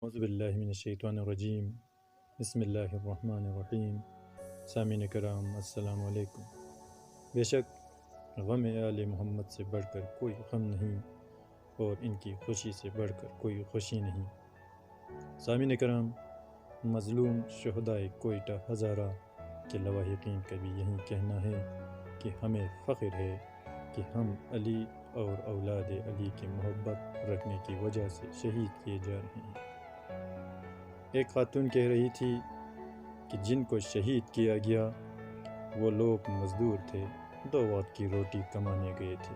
اعوذ باللہ من الشیطان الرجیم بسم اللہ الرحمن الرحیم سامعین کرام السلام علیکم۔ بے شک غم آل محمد سے بڑھ کر کوئی غم نہیں اور ان کی خوشی سے بڑھ کر کوئی خوشی نہیں۔ سامعین کرام، مظلوم شہدائے کوئٹہ ہزارہ کے لواحقین کا بھی یہی کہنا ہے کہ ہمیں فخر ہے کہ ہم علی اور اولاد علی کی محبت رکھنے کی وجہ سے شہید کیے جا رہے ہیں۔ ایک خاتون کہہ رہی تھی کہ جن کو شہید کیا گیا وہ لوگ مزدور تھے، 2 وقت کی روٹی کمانے گئے تھے۔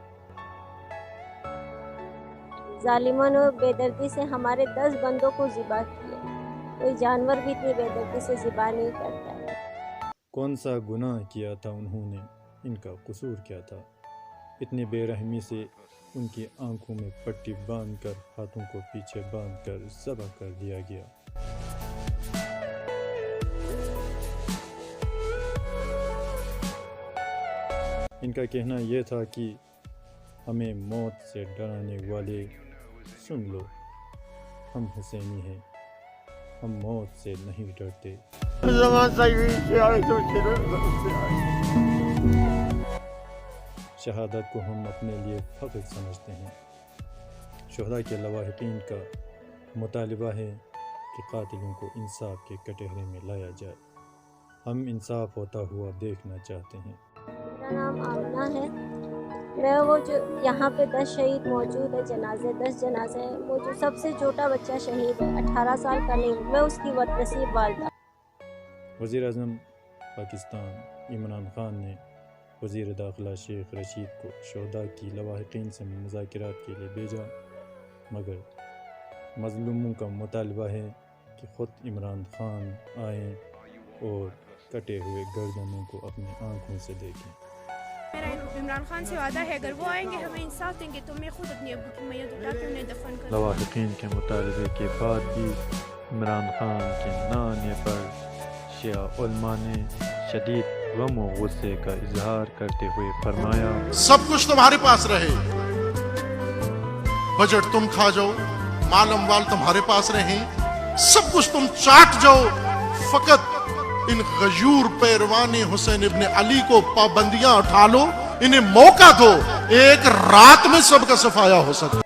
ظالموں نے بے دردی سے ہمارے 10 بندوں کو ذبح کیا۔ کوئی جانور بھی اتنی بے دردی سے ذبح نہیں کرتا ہے۔ کون سا گناہ کیا تھا انہوں نے؟ ان کا قصور کیا تھا؟ اتنی بے رحمی سے ان کی آنکھوں میں پٹی باندھ کر ہاتھوں کو پیچھے باندھ کر ذبح کر دیا گیا۔ ان کا کہنا یہ تھا کہ ہمیں موت سے ڈرانے والے سن لو، ہم حسینی ہیں، ہم موت سے نہیں ڈرتے۔ شہادت کو ہم اپنے لیے فخر سمجھتے ہیں۔ شہداء کے لواحقین کا مطالبہ ہے کہ قاتلوں کو انصاف کے کٹہرے میں لایا جائے۔ ہم انصاف ہوتا ہوا دیکھنا چاہتے ہیں۔ میرا نام آمنہ ہے۔ میں وہ جو یہاں پہ 10 شہید موجود ہے، 10 جنازے ہیں، وہ جو سب سے چھوٹا بچہ شہید ہے، 18 سال کا نہیں، میں اس کی نصیب والدہ۔ وزیر اعظم پاکستان عمران خان نے وزیر داخلہ شیخ رشید کو شہداء کی لواحقین سے مذاکرات کے لیے بھیجا، مگر مظلوموں کا مطالبہ ہے کہ خود عمران خان آئیں اور کٹے ہوئے گردنوں کو اپنی آنکھوں سے دیکھیں۔ میرا عمران خان سے وعدہ ہے اگر وہ آئیں گے ہمیں انصاف دیں گے تو میں خود اپنی ابو کی میت اٹھا کے انہیں دفن کروں۔ لواحقین کے مطالبے کے بعد بھی عمران خان کے نہ آنے پر شیعہ علماء نے شدید غم و غصے کا اظہار کرتے ہوئے فرمایا، سب کچھ تمہارے پاس رہے، بجٹ تم کھا جاؤ، مال اموال تمہارے پاس رہیں، سب کچھ تم چاٹ جاؤ، فقط ان غیور پیروان حسین ابن علی کو پابندیاں اٹھا لو، انہیں موقع دو، ایک رات میں سب کا صفایا ہو سکتا۔